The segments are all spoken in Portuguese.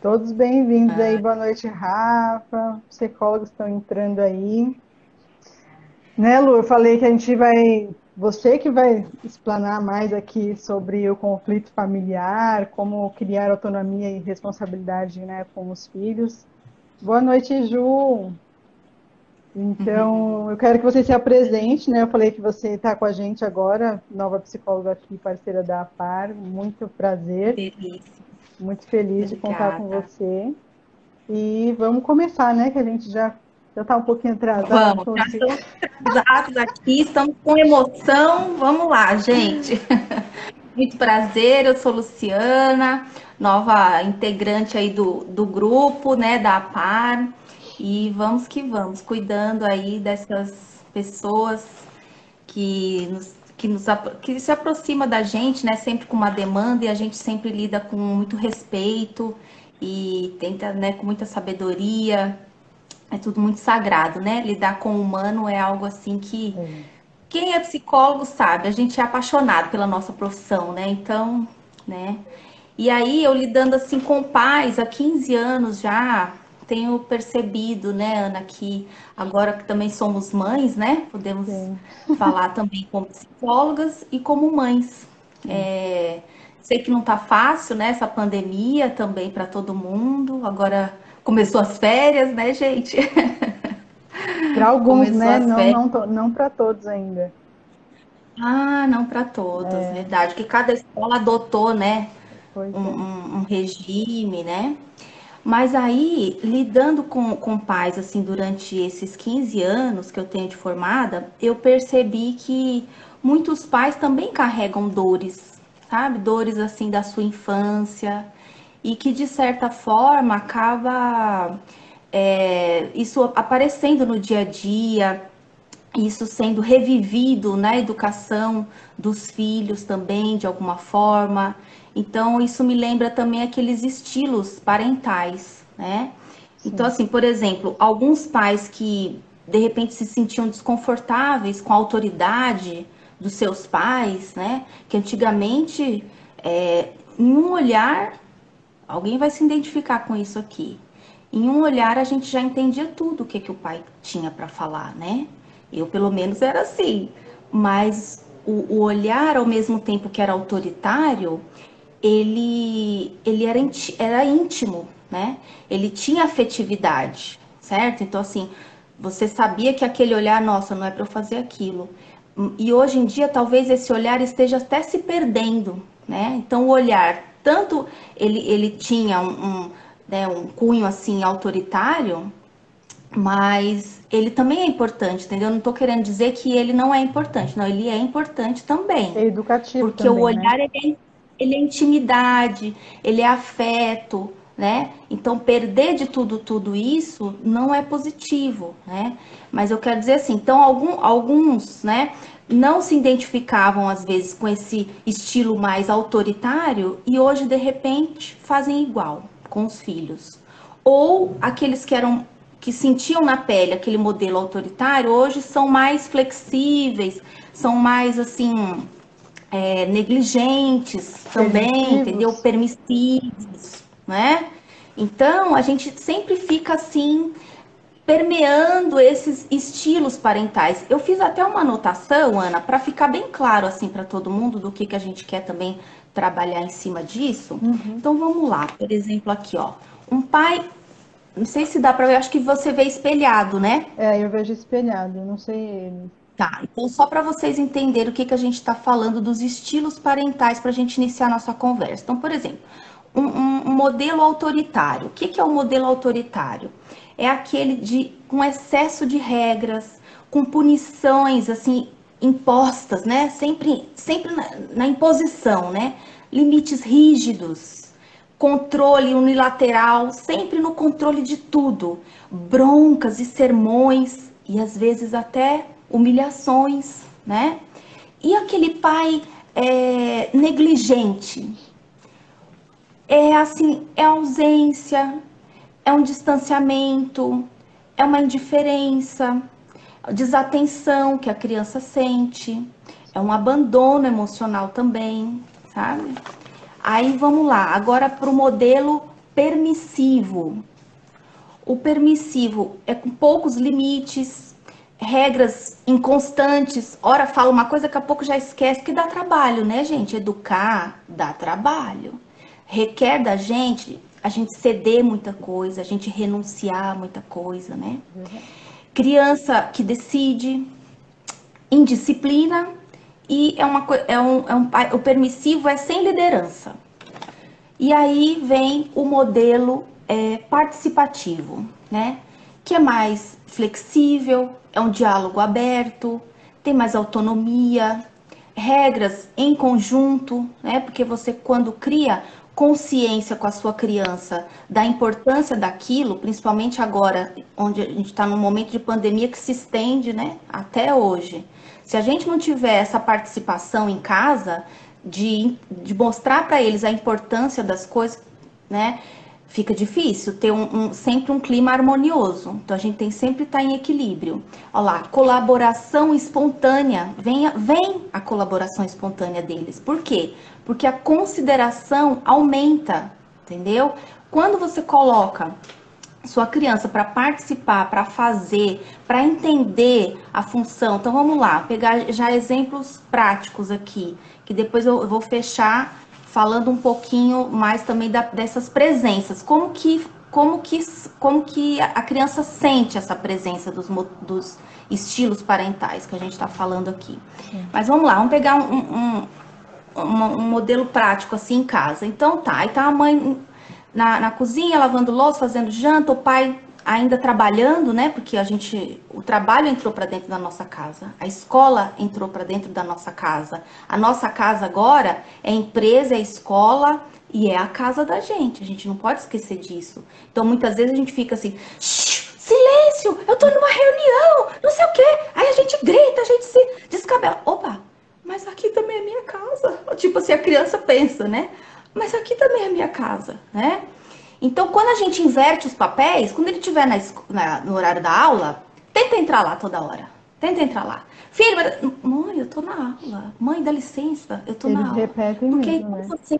Todos bem-vindos aí, Ah, boa noite, Rafa. Psicólogos estão entrando aí. Né, Lu? Eu falei que a gente vai. Você que vai explanar mais aqui sobre o conflito familiar, como criar autonomia e responsabilidade, né, com os filhos. Boa noite, Ju. Então, eu quero que você se apresente, né? Eu falei que você está com a gente agora, nova psicóloga aqui, parceira da APAR. Muito prazer, delícia. muito feliz de contar com Obrigada. você. E vamos começar, né? Que a gente já está um pouquinho atrasado Vamos, com já os... estamos atrasados aqui, estamos com emoção. Vamos lá, gente. Muito prazer, eu sou Luciana, nova integrante aí do grupo, né, da APAR. E vamos que vamos, cuidando aí dessas pessoas que se aproxima da gente, né, sempre com uma demanda e a gente sempre lida com muito respeito e tenta, né, com muita sabedoria. É tudo muito sagrado, né? Lidar com o humano é algo assim que É, quem é psicólogo sabe, a gente é apaixonado pela nossa profissão, né? Então, né? E aí eu lidando assim com pais há 15 anos já, tenho percebido, né, Ana, que agora que também somos mães, né? Podemos sim. falar também como psicólogas e como mães. É, sei que não tá fácil, né? Essa pandemia também para todo mundo. Agora começou as férias, né, gente? Para alguns, Começou né? as Não, férias. não, não para todos ainda. Ah, não para todos, verdade. Que cada escola adotou, né, Pois é. um regime, né? Mas aí, lidando com pais, assim, durante esses 15 anos que eu tenho de formada, eu percebi que muitos pais também carregam dores, sabe? Dores, assim, da sua infância e que, de certa forma, acaba isso aparecendo no dia a dia, isso sendo revivido na educação dos filhos também, de alguma forma. Então, isso me lembra também aqueles estilos parentais, né? Então, Sim. assim, por exemplo, alguns pais que de repente se sentiam desconfortáveis com a autoridade dos seus pais, né? Que antigamente, em um olhar, alguém vai se identificar com isso aqui. Em um olhar, a gente já entendia tudo o que o pai tinha para falar, né? Eu, pelo menos, era assim. Mas o olhar, ao mesmo tempo que era autoritário, ele era íntimo, né? Ele tinha afetividade, certo? Então, assim, você sabia que aquele olhar, nossa, não é para eu fazer aquilo. E hoje em dia, talvez esse olhar esteja até se perdendo, né? Então, o olhar, tanto ele tinha né, um cunho assim autoritário, mas ele também é importante, entendeu? Eu não estou querendo dizer que ele não é importante, não, ele é importante também, É educativo porque o também, né? olhar ele é intimidade, ele é afeto, né? Então perder de tudo isso não é positivo, né? Mas eu quero dizer assim, então alguns, né, não se identificavam às vezes com esse estilo mais autoritário e hoje de repente fazem igual com os filhos. Ou aqueles que sentiam na pele aquele modelo autoritário, hoje são mais flexíveis, são mais assim negligentes também, entendeu? Permissivos. Permissivos, né? Então a gente sempre fica assim permeando esses estilos parentais. Eu fiz até uma anotação, Ana, para ficar bem claro assim para todo mundo do que a gente quer também trabalhar em cima disso. Uhum. Então vamos lá, por exemplo aqui, ó, um pai, não sei se dá para ver, acho que você vê espelhado, né? É, eu vejo espelhado, eu não sei ele. Tá, então só para vocês entenderem o que a gente está falando dos estilos parentais para a gente iniciar a nossa conversa. Então, por exemplo, um modelo autoritário. O que é o modelo autoritário? É aquele com excesso de regras, com punições assim impostas, né? Sempre na imposição, né? Limites rígidos, controle unilateral, sempre no controle de tudo, broncas e sermões e às vezes até humilhações, né? E aquele pai negligente, é assim, é ausência, é um distanciamento, é uma indiferença, desatenção que a criança sente, é um abandono emocional também, sabe? Aí vamos lá, agora para o modelo permissivo. O permissivo é com poucos limites, regras inconstantes. Ora fala uma coisa, daqui a pouco já esquece, que dá trabalho, né, gente? Educar dá trabalho. Requer da gente a gente ceder muita coisa, a gente renunciar a muita coisa, né? Criança que decide, indisciplina, e o permissivo é sem liderança. E aí vem o modelo participativo, né? Que é mais flexível, é um diálogo aberto, tem mais autonomia, regras em conjunto, né? Porque você, quando cria consciência com a sua criança da importância daquilo, principalmente agora, onde a gente está num momento de pandemia que se estende, né? Até hoje. Se a gente não tiver essa participação em casa, de mostrar para eles a importância das coisas, né? Fica difícil ter sempre um clima harmonioso. Então a gente tem sempre estar em equilíbrio. Olha lá, colaboração espontânea. Vem a colaboração espontânea deles. Por quê? Porque a consideração aumenta, entendeu? Quando você coloca sua criança para participar, para fazer, para entender a função. Então vamos lá, pegar já exemplos práticos aqui, que depois eu vou fechar falando um pouquinho mais também dessas presenças. Como que a criança sente essa presença dos estilos parentais que a gente está falando aqui. Mas vamos lá, vamos pegar um modelo prático assim em casa. Então tá, aí tá a mãe na cozinha, lavando louça, fazendo janta, o pai ainda trabalhando, né? Porque o trabalho entrou para dentro da nossa casa, a escola entrou para dentro da nossa casa. A nossa casa agora é empresa, é escola e é a casa da gente. A gente não pode esquecer disso. Então, muitas vezes a gente fica assim, silêncio, eu tô numa reunião, não sei o quê. Aí a gente grita, a gente se descabela. Opa, mas aqui também é minha casa. Tipo assim, a criança pensa, né? Mas aqui também é minha casa, né? Então, quando a gente inverte os papéis, quando ele estiver no horário da aula, tenta entrar lá toda hora. Tenta entrar lá. Filho, mãe, eu tô na aula. Mãe, dá licença, eu tô na aula. Eles repetem Porque mesmo, né? você,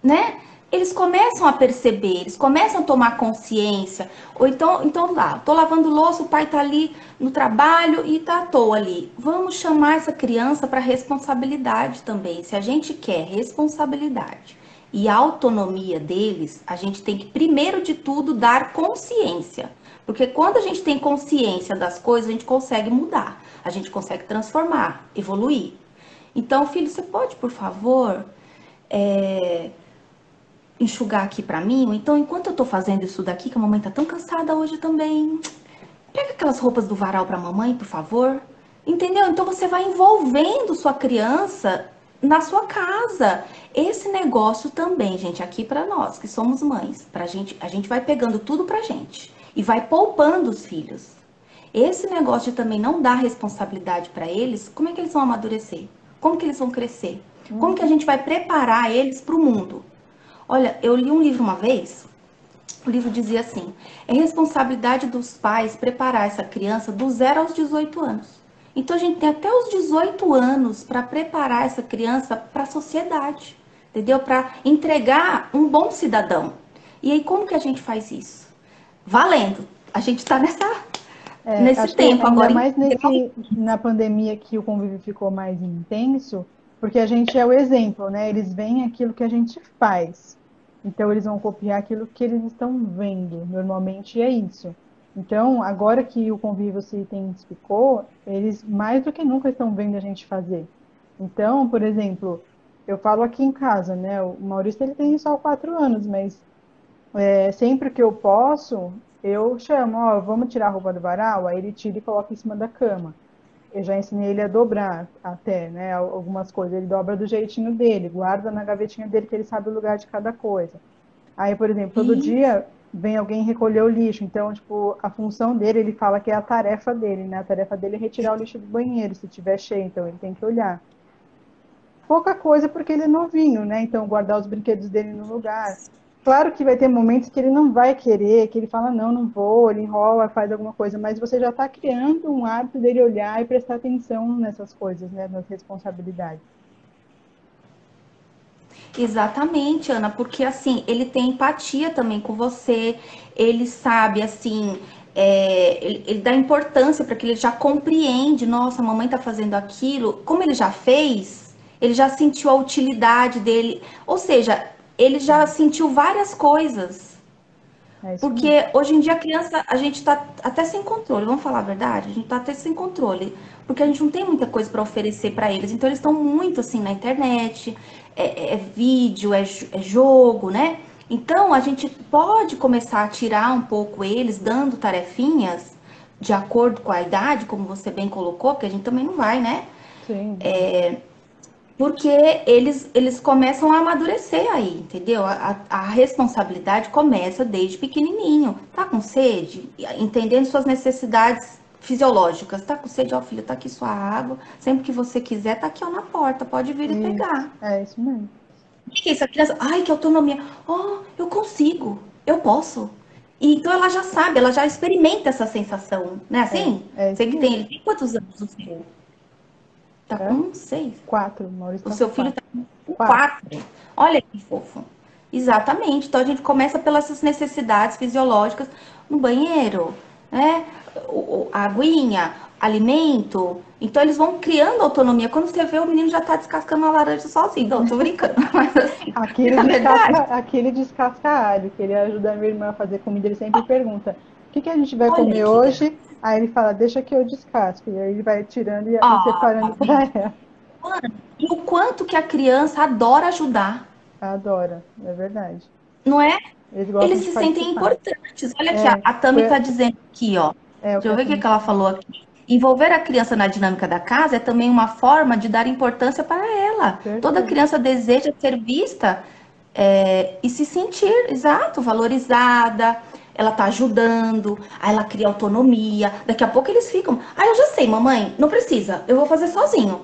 né? Eles começam a perceber, eles começam a tomar consciência. Ou então lá, tô lavando louça, o pai tá ali no trabalho e tá à toa ali. Vamos chamar essa criança para responsabilidade também. Se a gente quer responsabilidade e autonomia deles, a gente tem que, primeiro de tudo, dar consciência. Porque quando a gente tem consciência das coisas, a gente consegue mudar, a gente consegue transformar, evoluir. Então, filho, você pode, por favor, enxugar aqui pra mim? Ou então, enquanto eu tô fazendo isso daqui, que a mamãe tá tão cansada hoje também, pega aquelas roupas do varal pra mamãe, por favor. Entendeu? Então você vai envolvendo sua criança na sua casa. Esse negócio também, gente, aqui pra nós que somos mães, a gente vai pegando tudo pra gente e vai poupando os filhos. Esse negócio de também não dar responsabilidade pra eles, como é que eles vão amadurecer? Como que eles vão crescer? Como que a gente vai preparar eles pro mundo? Olha, eu li um livro uma vez, o livro dizia assim: é responsabilidade dos pais preparar essa criança do 0 aos 18 anos. Então a gente tem até os 18 anos para preparar essa criança para a sociedade, entendeu? Para entregar um bom cidadão. E aí como que a gente faz isso? Valendo. A gente está nesse Acho que tempo ainda agora. mais na pandemia que o convívio ficou mais intenso, porque a gente é o exemplo, né? Eles veem aquilo que a gente faz. Então eles vão copiar aquilo que eles estão vendo. Normalmente é isso. Então, agora que o convívio se intensificou, eles mais do que nunca estão vendo a gente fazer. Então, por exemplo, eu falo aqui em casa, né? O Maurício ele tem só 4 anos, mas sempre que eu posso, eu chamo, ó, vamos tirar a roupa do varal? Aí ele tira e coloca em cima da cama. Eu já ensinei ele a dobrar até, né? Algumas coisas. Ele dobra do jeitinho dele, guarda na gavetinha dele que ele sabe o lugar de cada coisa. Aí, por exemplo, todo E dia vem alguém recolher o lixo. Então, tipo, a função dele, ele fala que é a tarefa dele, né? A tarefa dele é retirar o lixo do banheiro, se tiver cheio. Então, ele tem que olhar. Pouca coisa porque ele é novinho, né? Então, guardar os brinquedos dele no lugar. Claro que vai ter momentos que ele não vai querer, que ele fala, não, não vou, ele enrola, faz alguma coisa, mas você já está criando um hábito dele olhar e prestar atenção nessas coisas, né? Nas responsabilidades. Exatamente, Ana, porque assim, ele tem empatia também com você, ele sabe, assim, ele dá importância para que ele já compreende, nossa, a mamãe tá fazendo aquilo, como ele já fez, ele já sentiu a utilidade dele, ou seja, ele já sentiu várias coisas. É isso mesmo. Porque hoje em dia a criança, a gente tá até sem controle, vamos falar a verdade? A gente tá até sem controle, porque a gente não tem muita coisa para oferecer para eles. Então eles estão muito assim na internet, é vídeo, é jogo, né? Então a gente pode começar a tirar um pouco eles, dando tarefinhas de acordo com a idade, como você bem colocou, porque a gente também não vai, né? Sim, Porque eles começam a amadurecer aí, entendeu? A responsabilidade começa desde pequenininho. Tá com sede? Entendendo suas necessidades fisiológicas. Tá com sede? Ó, filho, tá aqui sua água. Sempre que você quiser, tá aqui ó, na porta. Pode vir e isso. pegar. É isso mesmo. O que é isso? A criança, ai, que autonomia. Oh, eu consigo. Eu posso. E, então ela já sabe, ela já experimenta essa sensação, né? Assim? É isso Você que mesmo. ele tem quantos anos o seu? Tá É? com 6. 4, o Maurício O tá com seu filho 4. está com 4. 4. Olha que fofo. Exatamente. Então a gente começa pelas necessidades fisiológicas no banheiro, né? A aguinha, alimento. Então eles vão criando autonomia. Quando você vê, o menino já está descascando uma laranja sozinho. Não, tô brincando. Mas assim, é verdade. Aqui ele descasca alho, que ele ajuda a minha irmã a fazer comida, ele sempre pergunta, o que que a gente vai Olha comer que graça. hoje? Aí ele fala, deixa que eu descasco. E aí ele vai tirando e Ah, separando para ela. e o quanto que a criança adora ajudar, Adora, é verdade. não é? Eles Eles gostam de se sentem participar. importantes. Olha aqui, É, a Tami foi, está dizendo aqui, ó. o Deixa que eu a ver o que Tami que ela falou. falou aqui. Envolver a criança na dinâmica da casa é também uma forma de dar importância para ela. Toda Perfeito. criança deseja ser vista e se sentir, exato, valorizada. Ela tá ajudando, aí ela cria autonomia. Daqui a pouco eles ficam. Ah, eu já sei, mamãe, não precisa, eu vou fazer sozinho.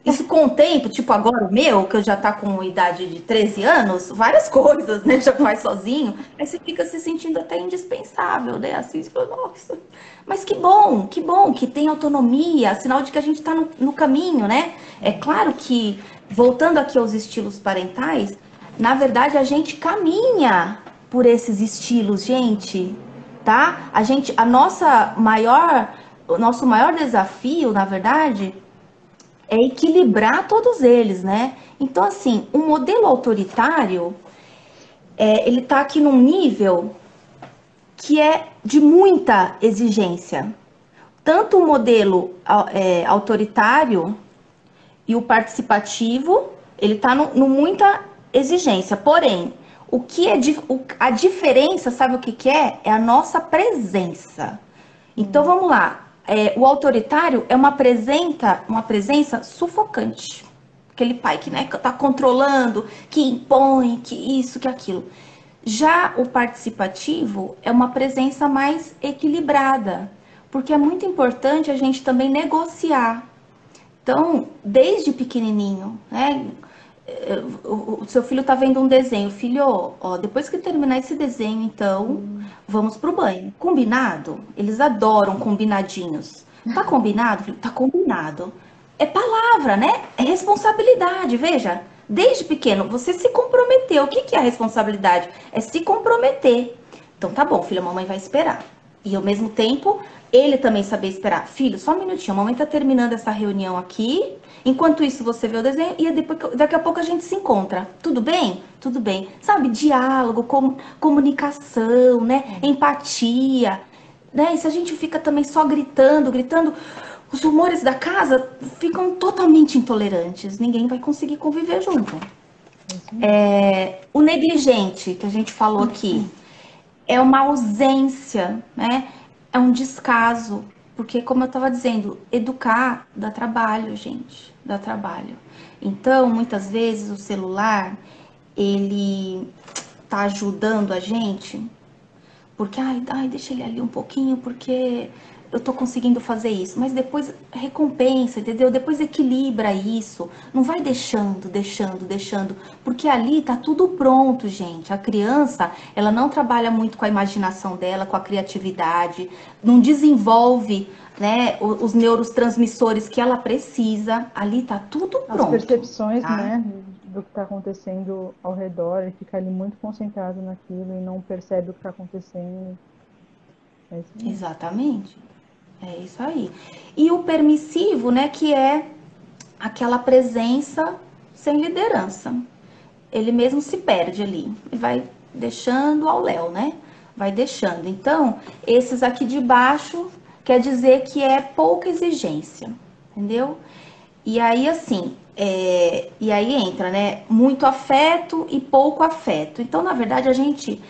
Isso com o tempo, tipo agora o meu, que eu já tá com idade de 13 anos, várias coisas, né? Já faz sozinho. Aí você fica se sentindo até indispensável, né? Assim, você fala, nossa, mas que bom que tem autonomia, sinal de que a gente tá no caminho, né? É claro que, voltando aqui aos estilos parentais, na verdade a gente caminha por esses estilos, gente, tá? O nosso maior desafio, na verdade, é equilibrar todos eles, né? Então, assim, um modelo autoritário, ele tá aqui num nível que é de muita exigência. Tanto o modelo autoritário e o participativo, ele tá no muita exigência. Porém, o que é a diferença, sabe o que que é? É a nossa presença. Então vamos lá. O autoritário é uma presença sufocante. Aquele pai que, né, tá controlando, que impõe, que isso, que aquilo. Já o participativo é uma presença mais equilibrada, porque é muito importante a gente também negociar. Então, desde pequenininho, né? O seu filho tá vendo um desenho, filho, ó, depois que terminar esse desenho, então, vamos pro banho. Combinado? Eles adoram combinadinhos. Tá combinado, filho? Tá combinado. É palavra, né? É responsabilidade, veja. Desde pequeno, você se comprometeu. O que que é a responsabilidade? É se comprometer. Então tá bom, filho, a mamãe vai esperar. E ao mesmo tempo, ele também saber esperar. Filho, só um minutinho, a mamãe tá terminando essa reunião aqui. Enquanto isso, você vê o desenho e depois, daqui a pouco a gente se encontra. Tudo bem? Tudo bem. Sabe, diálogo, comunicação, né? Empatia. Né? E se a gente fica também só gritando, gritando, os humores da casa ficam totalmente intolerantes. Ninguém vai conseguir conviver junto. É isso mesmo. O negligente, que a gente falou aqui, é uma ausência, né? É um descaso. Porque, como eu estava dizendo, educar dá trabalho, gente. Dá trabalho. Então, muitas vezes, o celular, ele tá ajudando a gente porque, ai, deixa ele ali um pouquinho, porque eu tô conseguindo fazer isso. Mas depois recompensa, entendeu? Depois equilibra isso. Não vai deixando. Porque ali tá tudo pronto, gente. A criança, ela não trabalha muito com a imaginação dela, com a criatividade, não desenvolve, né, os neurotransmissores que ela precisa. Ali tá tudo As pronto, percepções, tá? né, do que está acontecendo ao redor e fica ali muito concentrado naquilo e não percebe o que está acontecendo. É isso mesmo. Exatamente. É isso aí. E o permissivo, né, que é aquela presença sem liderança. Ele mesmo se perde ali e vai deixando ao léu, né? Vai deixando. Então, esses aqui de baixo quer dizer que é pouca exigência, entendeu? E aí, assim, e aí entra, né? Muito afeto e pouco afeto. Então, na verdade, a gente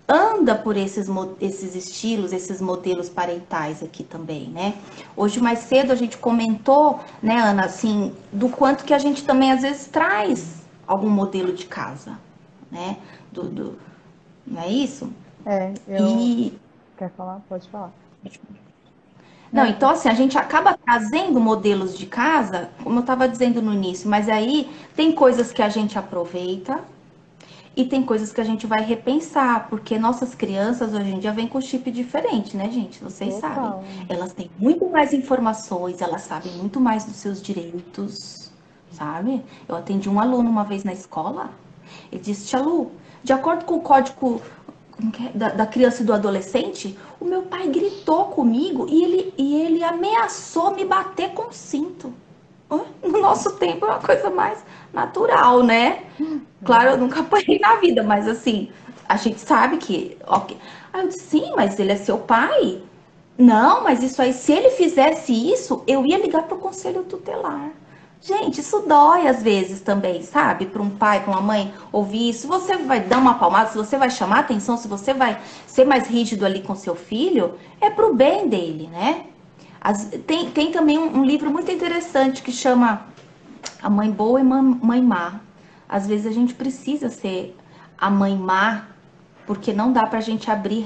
anda por esses estilos, esses modelos parentais aqui também, né? Hoje, mais cedo, a gente comentou, né, Ana, assim, do quanto que a gente também, às vezes, traz algum modelo de casa, né? Não é isso? Eu... E Quer falar? Pode falar. Não, Não, então assim, a gente acaba trazendo modelos de casa, como eu estava dizendo no início, mas aí tem coisas que a gente aproveita e tem coisas que a gente vai repensar, porque nossas crianças hoje em dia vêm com chip diferente, né, gente? Vocês sabem. total. Elas têm muito mais informações, elas sabem muito mais dos seus direitos, sabe? Eu atendi um aluno uma vez na escola, ele disse, Tia Lu, de acordo com o código da criança e do adolescente, o meu pai gritou comigo e ele ameaçou me bater com cinto. No nosso tempo é uma coisa mais natural, né? Claro, eu nunca apanhei na vida, mas assim, a gente sabe que. Okay. Aí eu disse, sim, mas ele é seu pai? Não, mas isso aí, se ele fizesse isso, eu ia ligar pro conselho tutelar. Gente, isso dói às vezes também, sabe? Para um pai, para uma mãe ouvir isso. Se você vai dar uma palmada, se você vai chamar atenção, se você vai ser mais rígido ali com seu filho, é pro bem dele, né? Tem também um livro muito interessante que chama A Mãe Boa e Mãe Má. Às vezes a gente precisa ser a mãe má, porque não dá pra gente abrir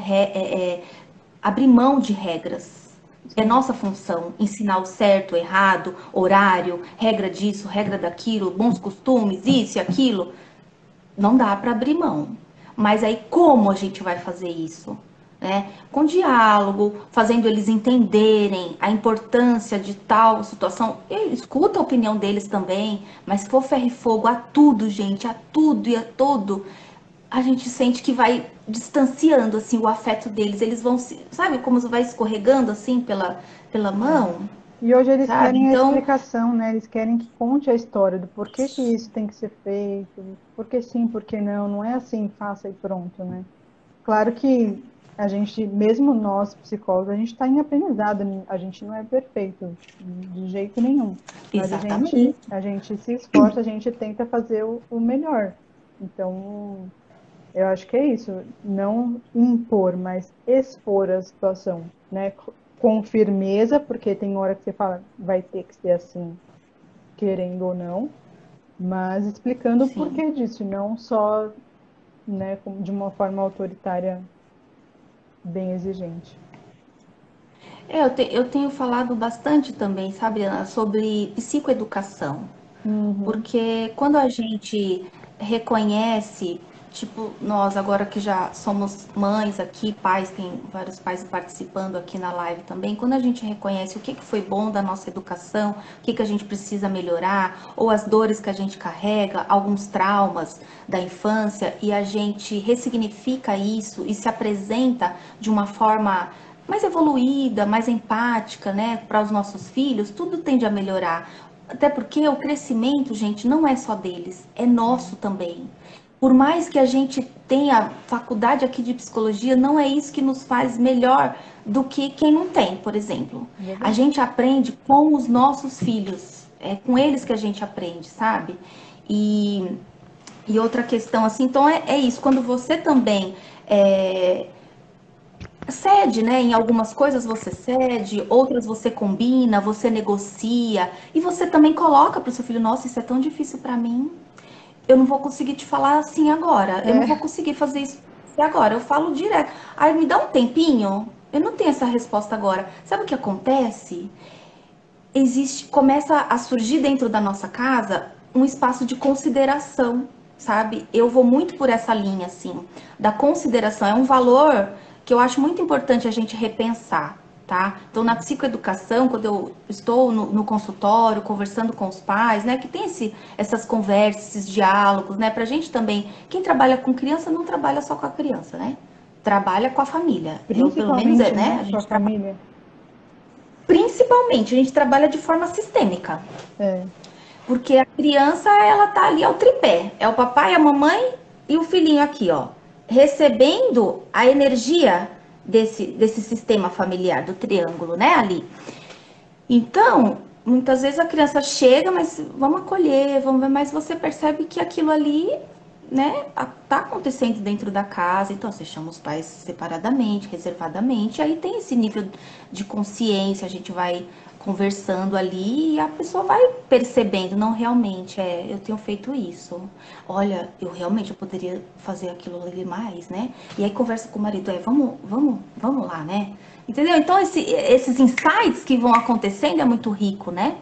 mão de regras. É Sim. nossa função ensinar o certo, o errado, horário, regra disso, regra daquilo, bons costumes, isso e aquilo. Não dá para abrir mão. Mas aí como a gente vai fazer isso? Né? Com diálogo, fazendo eles entenderem a importância de tal situação. E escuta a opinião deles também, mas se for ferro e fogo a tudo, gente, a tudo e a todo, a gente sente que vai distanciando assim o afeto deles. Eles vão se, sabe como vai escorregando assim pela mão, E hoje eles sabe? querem a Então, explicação, né? Eles querem que conte a história do porquê que isso tem que ser feito, por que sim, por que não. Não é assim, faça e pronto, né? Claro que a gente, mesmo nós psicólogos, a gente está em aprendizado, a gente não é perfeito de jeito nenhum, mas exatamente. a gente se esforça, a gente tenta fazer o melhor. Então, eu acho que é isso, não impor, mas expor a situação, né? Com firmeza, porque tem hora que você fala, vai ter que ser assim, querendo ou não, mas explicando o Sim. porquê disso, não só, né, de uma forma autoritária bem exigente. Eu tenho falado bastante também, sabe, Ana, sobre psicoeducação. Uhum. Porque quando a gente reconhece, tipo, nós agora que já somos mães aqui, pais, tem vários pais participando aqui na live também, quando a gente reconhece o que foi bom da nossa educação, o que a gente precisa melhorar, ou as dores que a gente carrega, alguns traumas da infância, e a gente ressignifica isso e se apresenta de uma forma mais evoluída, mais empática, né, para os nossos filhos, tudo tende a melhorar. Até porque o crescimento, gente, não é só deles, é nosso também. Por mais que a gente tenha faculdade aqui de psicologia, não é isso que nos faz melhor do que quem não tem, por exemplo. A Verdade. gente aprende com os nossos filhos, é com eles que a gente aprende, sabe? E, e outra questão, assim, então é isso, quando você também cede, né? Em algumas coisas você cede, outras você combina, você negocia e você também coloca para o seu filho: nossa, isso é tão difícil para mim. Eu não vou conseguir te falar assim agora. Eu não vou É, conseguir fazer isso agora. Eu falo direto. Aí me dá um tempinho. Eu não tenho essa resposta agora. Sabe o que acontece? Começa a surgir dentro da nossa casa um espaço de consideração, sabe? Eu vou muito por essa linha, assim, da consideração. É um valor que eu acho muito importante a gente repensar. tá? Então, na psicoeducação, quando eu estou no consultório, conversando com os pais, né, que tem essas conversas, esses diálogos, né, pra gente também, quem trabalha com criança não trabalha só com a criança, né? Trabalha com a família. Eu, pelo menos, Principalmente, né, né, a com a gente trabalha, família. principalmente, a gente trabalha de forma sistêmica. É, Porque a criança, ela tá ali, é o tripé. É o papai, a mamãe e o filhinho aqui, ó. Recebendo a energia desse sistema familiar, do triângulo, né, ali. Então, muitas vezes a criança chega, mas vamos acolher, vamos ver, mas você percebe que aquilo ali, né, tá acontecendo dentro da casa. Então, você chama os pais separadamente, reservadamente, aí tem esse nível de consciência, a gente vai conversando ali e a pessoa vai percebendo, não, realmente, eu tenho feito isso. Olha, eu poderia fazer aquilo ali mais, né? E aí conversa com o marido, vamos lá, né? Entendeu? Então, esses insights que vão acontecendo é muito rico, né?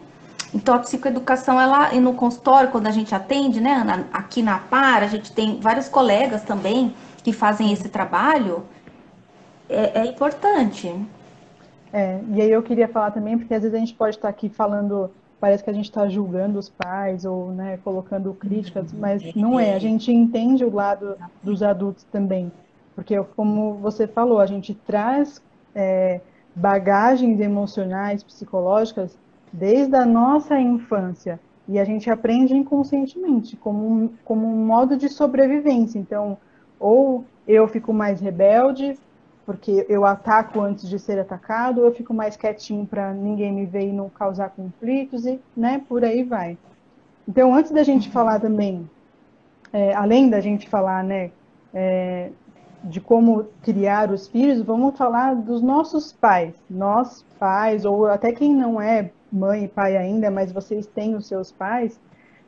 Então, a psicoeducação, ela, e no consultório, quando a gente atende, né, aqui na PAR, a gente tem vários colegas também que fazem esse trabalho, é importante. e aí eu queria falar também, porque às vezes a gente pode estar aqui falando, parece que a gente está julgando os pais ou, né, colocando críticas, mas não é. A gente entende o lado dos adultos também, porque como você falou, a gente traz bagagens emocionais, psicológicas desde a nossa infância e a gente aprende inconscientemente como um modo de sobrevivência. Então, ou eu fico mais rebelde porque eu ataco antes de ser atacado, ou eu fico mais quietinho para ninguém me ver e não causar conflitos, e né, por aí vai. Então, antes da gente falar também, além da gente falar né, de como criar os filhos, vamos falar dos nossos pais. Nós, pais, ou até quem não é mãe e pai ainda, mas vocês têm os seus pais,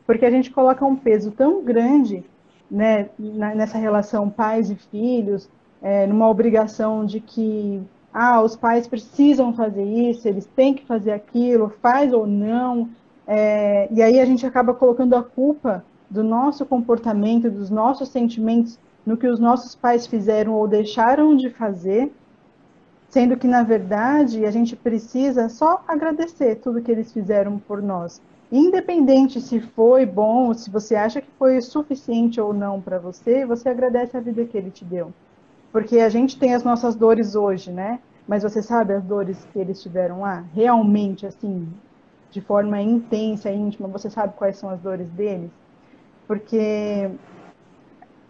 porque a gente coloca um peso tão grande né, nessa relação pais e filhos, numa obrigação de que os pais precisam fazer isso, eles têm que fazer aquilo, faz ou não, e aí a gente acaba colocando a culpa do nosso comportamento, dos nossos sentimentos no que os nossos pais fizeram ou deixaram de fazer, sendo que, na verdade, a gente precisa só agradecer tudo que eles fizeram por nós. Independente se foi bom, se você acha que foi suficiente ou não para você, você agradece a vida que ele te deu. Porque a gente tem as nossas dores hoje, né? Mas você sabe as dores que eles tiveram lá? Realmente, assim, de forma intensa, íntima, você sabe quais são as dores deles? Porque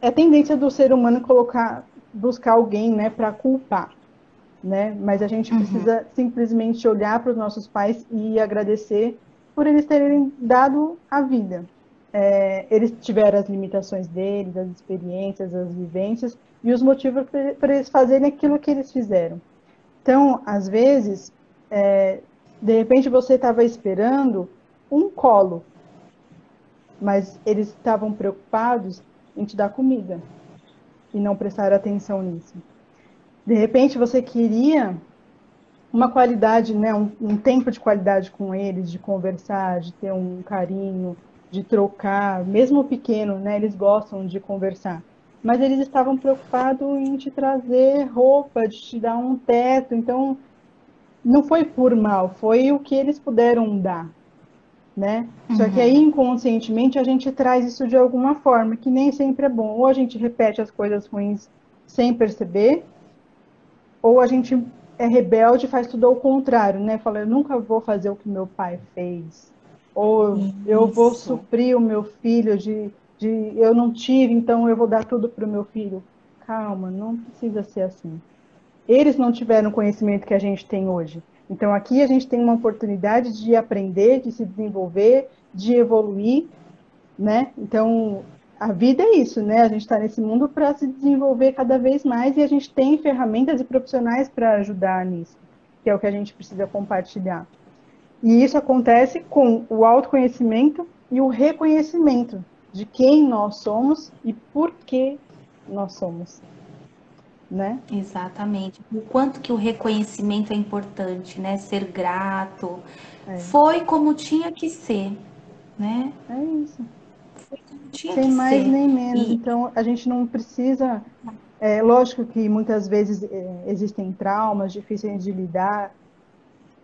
é tendência do ser humano buscar alguém, né, para culpar, né? Mas a gente Uhum. precisa simplesmente olhar para os nossos pais e agradecer por eles terem dado a vida. Eles tiveram as limitações deles, as experiências, as vivências e os motivos para eles fazerem aquilo que eles fizeram. Então, às vezes, de repente você estava esperando um colo, mas eles estavam preocupados em te dar comida e não prestar atenção nisso. De repente você queria uma qualidade, né, um tempo de qualidade com eles, de conversar, de ter um carinho, de trocar, mesmo pequeno, né, eles gostam de conversar. Mas eles estavam preocupados em te trazer roupa, de te dar um teto, então não foi por mal, foi o que eles puderam dar, né? Só que aí Uhum. inconscientemente a gente traz isso de alguma forma, que nem sempre é bom. Ou a gente repete as coisas ruins sem perceber, ou a gente é rebelde e faz tudo ao contrário, né? Fala, eu nunca vou fazer o que meu pai fez. Ou eu vou Isso. suprir o meu filho de eu não tive, então eu vou dar tudo para o meu filho. Calma, não precisa ser assim. Eles não tiveram o conhecimento que a gente tem hoje. Então aqui a gente tem uma oportunidade de aprender, de se desenvolver, de evoluir, né? Então, a vida é isso, né? A gente está nesse mundo para se desenvolver cada vez mais e a gente tem ferramentas e profissionais para ajudar nisso, que é o que a gente precisa compartilhar. E isso acontece com o autoconhecimento e o reconhecimento de quem nós somos e por que nós somos, né? Exatamente. O quanto que o reconhecimento é importante, né? Ser grato. É, Foi como tinha que ser, né? é isso. Foi como tinha Sem que mais ser. nem menos. E Então, a gente não precisa. Lógico que muitas vezes existem traumas difíceis de lidar,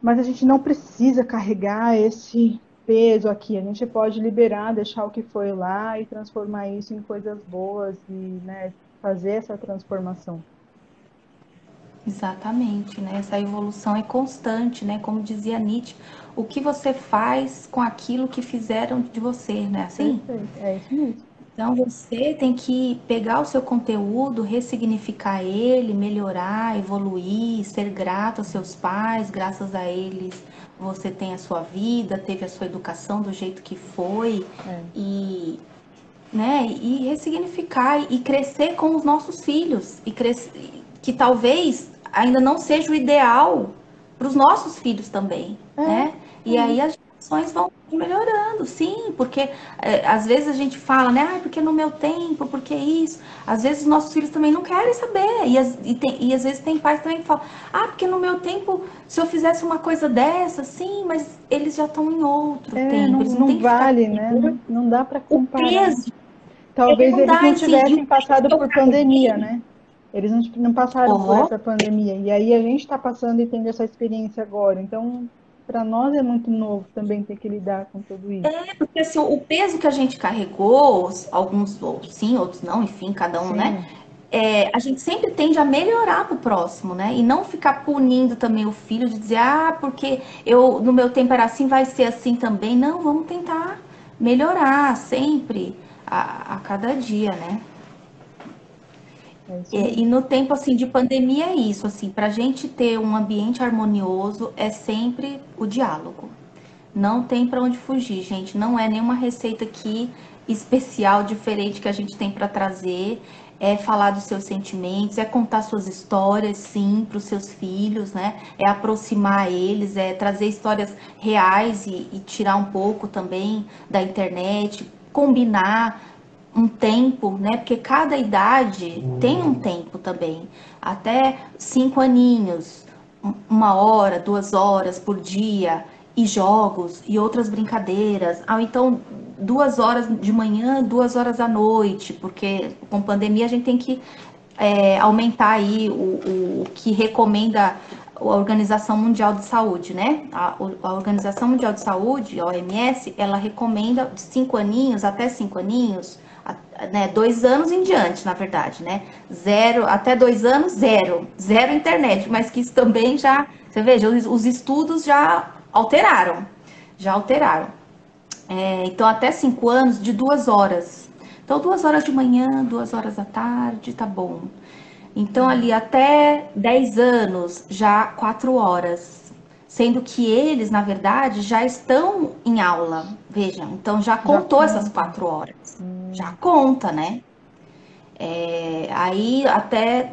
mas a gente não precisa carregar esse peso aqui. A gente pode liberar, deixar o que foi lá e transformar isso em coisas boas e, né, fazer essa transformação. Exatamente, né? Essa evolução é constante, né? Como dizia Nietzsche, o que você faz com aquilo que fizeram de você, né? Assim? Perfeito, é isso mesmo. Então você tem que pegar o seu conteúdo, ressignificar ele, melhorar, evoluir, ser grato aos seus pais, graças a eles você tem a sua vida, teve a sua educação do jeito que foi É, e, né, e ressignificar e crescer com os nossos filhos e crescer, que talvez ainda não seja o ideal para os nossos filhos também, né? E é aí isso. as gerações vão melhorando, sim, porque às vezes a gente fala, né? Ah, porque no meu tempo, porque isso. Às vezes os nossos filhos também não querem saber. E às vezes tem pais também que falam, ah, porque no meu tempo, se eu fizesse uma coisa dessa, sim, mas eles já estão em outro É, tempo. não, Eles não não têm que ficar vale, com né? Não, não dá para o comparar. peso. Talvez Não eles dá, não assim, e o tivessem peso passado que eu por pandemia, carreguei. né? Eles não passaram por Oh, essa pandemia. E aí a gente está passando e tendo essa experiência agora. Então, para nós é muito novo também ter que lidar com tudo isso. porque assim, o peso que a gente carregou, alguns sim, outros não, enfim, cada um, né? Sim, A gente sempre tende a melhorar pro próximo, né? E não ficar punindo também o filho de dizer, ah, porque eu no meu tempo era assim, vai ser assim também. Não, vamos tentar melhorar sempre, a cada dia, né? é isso E mesmo. no tempo assim de pandemia é isso, assim, para a gente ter um ambiente harmonioso é sempre o diálogo. Não tem para onde fugir, gente. Não é nenhuma receita aqui especial, diferente que a gente tem para trazer. É falar dos seus sentimentos, é contar suas histórias, sim, para os seus filhos, né? É aproximar eles, é trazer histórias reais e tirar um pouco também da internet, combinar um tempo, né? Porque cada idade tem um tempo também. Até 5 aninhos, 1 hora, 2 horas por dia, e jogos e outras brincadeiras. Ah, então 2 horas de manhã, 2 horas à noite, porque com pandemia a gente tem que aumentar aí o que recomenda a Organização Mundial de Saúde, né? A Organização Mundial de Saúde, a OMS, ela recomenda de 5 aninhos até 5 aninhos, né, 2 anos em diante, na verdade, né? Zero, até 2 anos, zero internet, mas que isso também já, você veja, os estudos já alteraram. Então, até 5 anos, de 2 horas. Então, 2 horas de manhã, 2 horas da tarde, tá bom. Então, ali até 10 anos, já 4 horas. Sendo que eles, na verdade, já estão em aula. Vejam, então já Já contou essas conta. 4 horas. Já conta, né? Aí até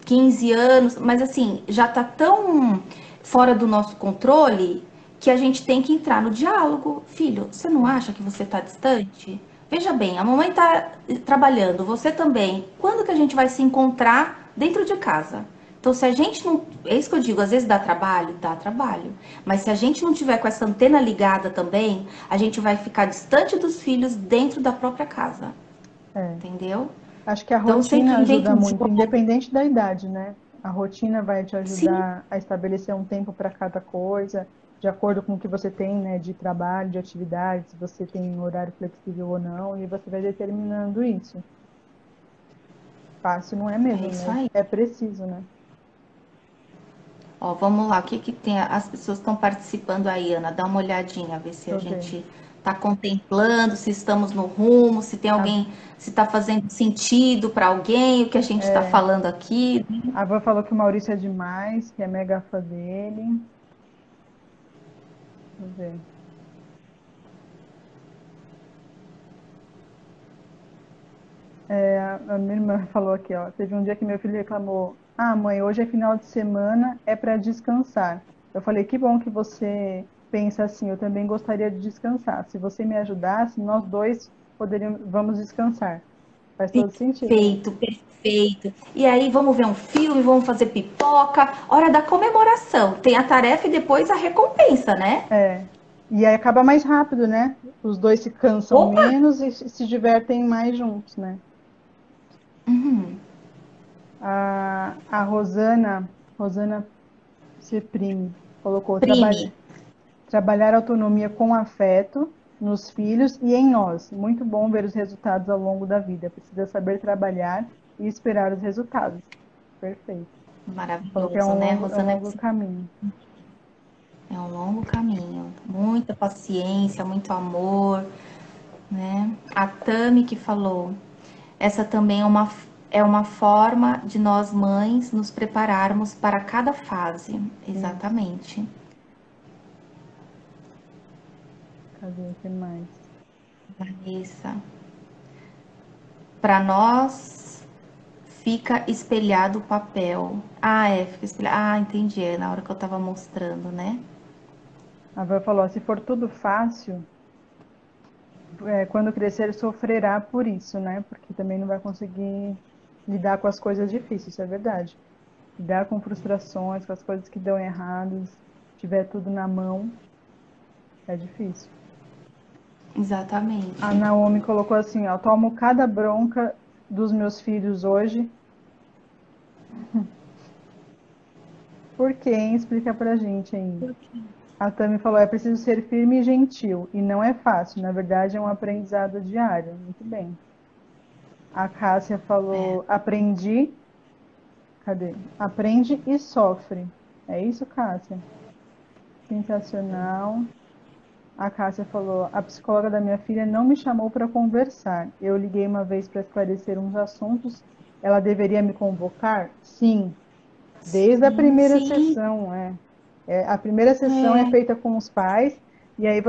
15 anos, mas assim, já tá tão fora do nosso controle que a gente tem que entrar no diálogo. Filho, você não acha que você tá distante? Veja bem, a mamãe tá trabalhando, você também. Quando que a gente vai se encontrar dentro de casa? Então, se a gente não. É isso que eu digo, às vezes dá trabalho? Dá trabalho. Mas se a gente não tiver com essa antena ligada também, a gente vai ficar distante dos filhos dentro da própria casa. É. Entendeu? Acho que a Então sempre rotina inventa ajuda um muito, jogo. independente da idade, né? A rotina vai te Sim, ajudar a estabelecer um tempo para cada coisa, de acordo com o que você tem, né, de trabalho, de atividade, se você tem horário flexível ou não, e você vai determinando isso. Fácil não é é mesmo, isso né? aí. É preciso, né? Ó, vamos lá, o que que tem? As pessoas estão participando aí, Ana. Dá uma olhadinha, ver se Deixa a eu ver. gente está contemplando, se estamos no rumo, se tem A, alguém, se está fazendo sentido para alguém o que a gente está falando aqui. a Van falou que o Maurício é demais, que é mega fã dele. Deixa eu ver. A minha irmã falou aqui, ó. Teve um dia que meu filho reclamou: Ah, mãe, hoje é final de semana, é para descansar. Eu falei: Que bom que você pensa assim. Eu também gostaria de descansar. Se você me ajudasse, nós dois poderíamos, vamos descansar. Faz todo sentido, né? Perfeito, perfeito. E aí vamos ver um filme, vamos fazer pipoca. Hora da comemoração. Tem a tarefa e depois a recompensa, né? É. E aí acaba mais rápido, né? Os dois se cansam Opa! menos e se divertem mais juntos, né? A Rosana Ceprime colocou Prime. trabalhar a autonomia com afeto nos filhos e em nós. Muito bom ver os resultados ao longo da vida. Precisa saber trabalhar e esperar os resultados. Perfeito. Falou que Maravilhoso, né, é um Rosana? longo caminho. É um longo caminho. Muita paciência, muito amor, né? A Tami que falou, essa também é uma forma de nós mães nos prepararmos para cada fase. Isso. Exatamente. Cadê o que mais? Vanessa. Para nós fica espelhado o papel. Ah, fica espelhado. Ah, entendi. É na hora que eu tava mostrando, né? A Val falou, se for tudo fácil, quando crescer sofrerá por isso, né? Porque também não vai conseguir lidar com as coisas difíceis, isso é verdade. Lidar com frustrações, com as coisas que dão errados, tiver tudo na mão, é difícil. A Exatamente. Naomi colocou assim, ó, tomo cada bronca dos meus filhos hoje. Por quê, hein? Explica pra gente aí. A Tami falou, é preciso ser firme e gentil, e não é fácil, na verdade é um aprendizado diário. Muito bem. A Cássia falou, aprendi. Cadê? Aprende e sofre. É isso, Cássia? Sensacional. A Cássia falou, a psicóloga da minha filha não me chamou para conversar. Eu liguei uma vez para esclarecer uns assuntos. Ela deveria me convocar? Sim, desde a Sim, primeira sim. sessão, a primeira sessão é feita com os pais, e aí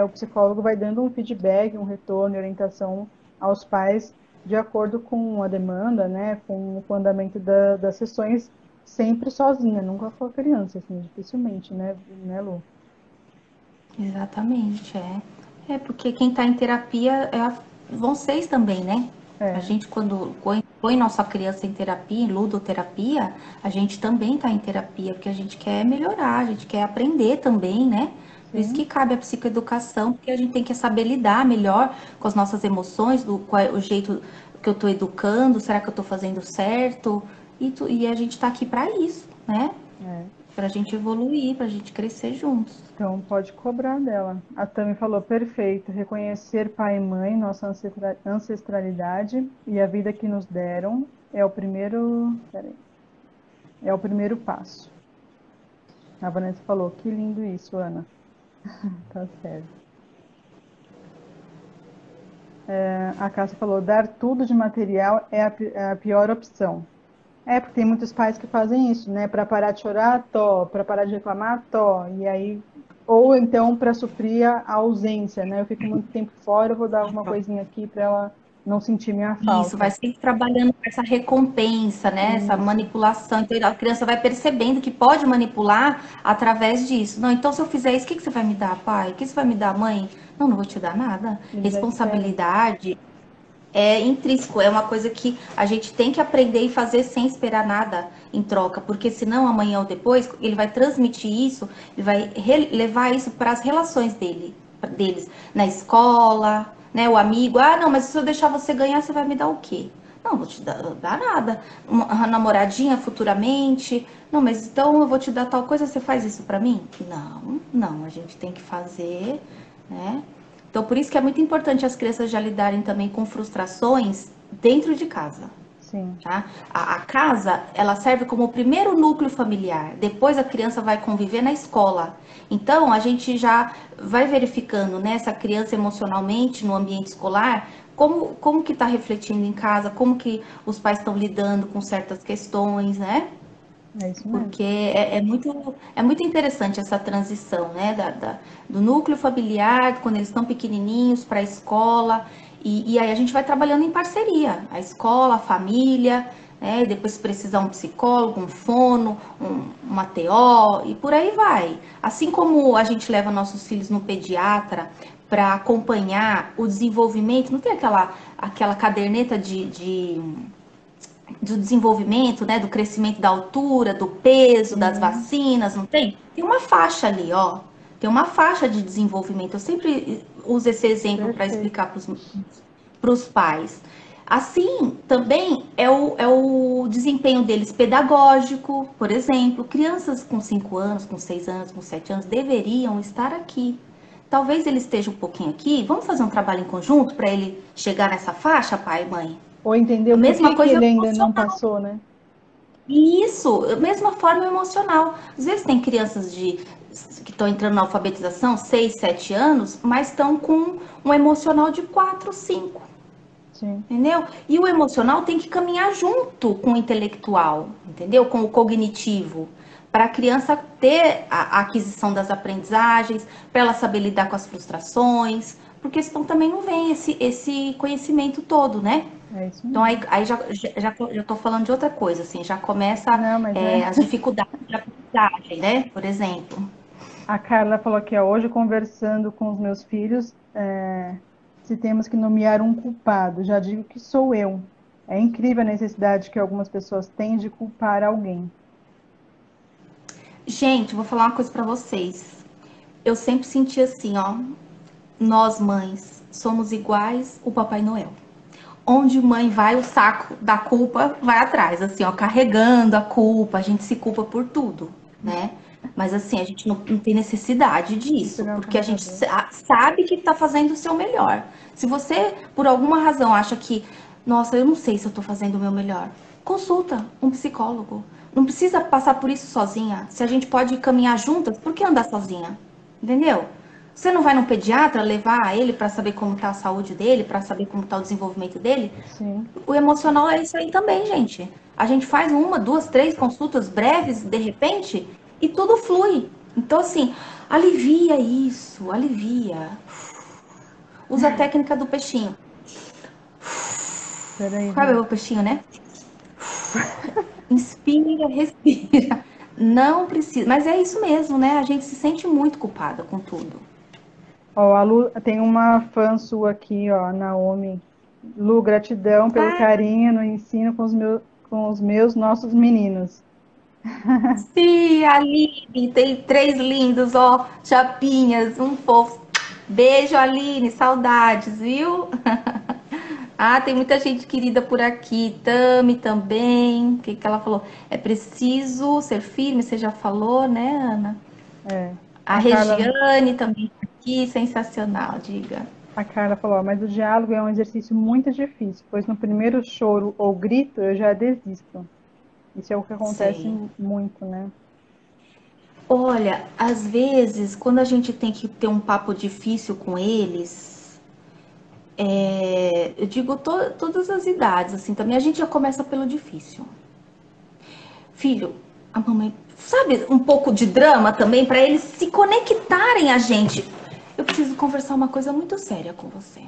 o psicólogo vai dando um feedback, um retorno e orientação aos pais de acordo com a demanda, né, com o andamento das sessões, sempre sozinha, nunca com a criança, assim, dificilmente, né, Lu? Exatamente, é. É porque quem está em terapia vocês também, né? A É, gente, quando põe nossa criança em terapia, em ludoterapia, a gente também está em terapia, porque a gente quer melhorar, a gente quer aprender também, né? Por isso que sim, cabe a psicoeducação, porque a gente tem que saber lidar melhor com as nossas emoções, qual é o jeito que eu estou educando, será que eu estou fazendo certo? E a gente está aqui para isso, né? é. Para a gente evoluir, para a gente crescer juntos. Então pode cobrar dela. A Tami falou, perfeito, reconhecer pai e mãe, nossa ancestralidade e a vida que nos deram é o primeiro, peraí, é o primeiro passo. A Vanessa falou, que lindo isso, Ana. Tá certo. A Cássia falou, dar tudo de material é a pior opção. É, porque tem muitos pais que fazem isso, né? Para parar de chorar, to. Para parar de reclamar, to. E aí, ou então para suprir a ausência, né? Eu fico muito tempo fora, eu vou dar alguma coisinha aqui para ela não sentir minha Isso, vai falta. sempre trabalhando com essa recompensa, né? Essa Isso, manipulação. Então a criança vai percebendo que pode manipular através disso. Não, então se eu fizer isso, o que que você vai me dar, pai? O que você vai me dar, mãe? Não, não vou te dar nada. eles já esperam. Responsabilidade é intrínseco, é uma coisa que a gente tem que aprender e fazer sem esperar nada em troca, porque senão amanhã ou depois ele vai transmitir isso, ele vai levar isso para as relações deles na escola, né? O amigo, ah, não, mas se eu deixar você ganhar, você vai me dar o quê? Não, vou te dar nada. Uma namoradinha futuramente. Não, mas então eu vou te dar tal coisa, você faz isso para mim? Não, não, a gente tem que fazer, né? Então, por isso que é muito importante as crianças já lidarem também com frustrações dentro de casa. Sim, Tá? A casa, ela serve como o primeiro núcleo familiar. Depois a criança vai conviver na escola. Então, a gente já vai verificando, né, essa criança emocionalmente no ambiente escolar, como que está refletindo em casa, como que os pais estão lidando com certas questões, né? é isso mesmo. Porque é muito interessante essa transição, né? Do núcleo familiar, quando eles estão pequenininhos, para a escola. E aí a gente vai trabalhando em parceria. A escola, a família, né? E depois se precisar um psicólogo, um fono, uma TO, e por aí vai. Assim como a gente leva nossos filhos no pediatra para acompanhar o desenvolvimento, não tem aquela caderneta do desenvolvimento, né, do crescimento da altura, do peso, das Sim, vacinas, não tem? Tem uma faixa ali, ó. Tem uma faixa de desenvolvimento. Eu sempre uso esse exemplo para perfeito. explicar para os pais. Assim, também é o desempenho deles pedagógico, por exemplo. Crianças com 5 anos, com 6 anos, com 7 anos deveriam estar aqui. Talvez ele esteja um pouquinho aqui. Vamos fazer um trabalho em conjunto para ele chegar nessa faixa, pai e mãe? Ou A entender por mesma que que coisa ele ainda não emocional. passou, né? Isso, mesma forma emocional. Às vezes tem crianças que estão entrando na alfabetização, 6, 7 anos, mas estão com um emocional de 4, 5. Sim. Entendeu? E o emocional tem que caminhar junto com o intelectual, entendeu? Com o cognitivo, para a criança ter a aquisição das aprendizagens, para ela saber lidar com as frustrações, porque senão também não vem esse conhecimento todo, né? É isso Então mesmo. aí já tô falando de outra coisa, assim, já começa Não, mas as dificuldades de aprendizagem, né? Por exemplo. a Carla falou aqui, ó, hoje conversando com os meus filhos, se temos que nomear um culpado, já digo que sou eu. É incrível a necessidade que algumas pessoas têm de culpar alguém. Gente, vou falar uma coisa para vocês. Eu sempre senti assim, ó, nós mães somos iguais o Papai Noel. Onde mãe vai, o saco da culpa vai atrás, assim, ó, carregando a culpa, a gente se culpa por tudo, né? Mas assim, a gente não tem necessidade Vou disso, pegar um porque a gente carregador. sabe que tá fazendo o seu melhor. Se você, por alguma razão, acha que, nossa, eu não sei se eu tô fazendo o meu melhor, consulta um psicólogo. Não precisa passar por isso sozinha. Se a gente pode caminhar juntas, por que andar sozinha? Entendeu? Você não vai num pediatra levar ele para saber como está a saúde dele, para saber como está o desenvolvimento dele? Sim, O emocional é isso aí também, gente. A gente faz uma, duas, três consultas breves, de repente, e tudo flui. Então, assim, alivia isso, alivia. Usa a técnica do peixinho. peraí, Sabe gente. o peixinho, né? Inspira, respira. Não precisa. Mas é isso mesmo, né? A gente se sente muito culpada com tudo. Ó, a Lu, tem uma fã sua aqui, ó, a Naomi. Lu, gratidão pelo Ah, carinho no ensino com os meus nossos meninos. sim, Aline, tem três lindos, ó, chapinhas, um fofo. Beijo, Aline, saudades, viu? Ah, tem muita gente querida por aqui. Tami também. O que que ela falou? É preciso ser firme, você já falou, né, Ana? É, A Regiane também tá aqui, sensacional, diga. A Carla falou, ó, mas o diálogo é um exercício muito difícil, pois no primeiro choro ou grito eu já desisto. Isso é o que acontece Sei. muito, né? Olha, às vezes, quando a gente tem que ter um papo difícil com eles, eu digo todas as idades, assim, também a gente já começa pelo difícil. Filho, a mamãe, sabe, um pouco de drama também para eles se conectarem a gente. Eu preciso conversar uma coisa muito séria com você.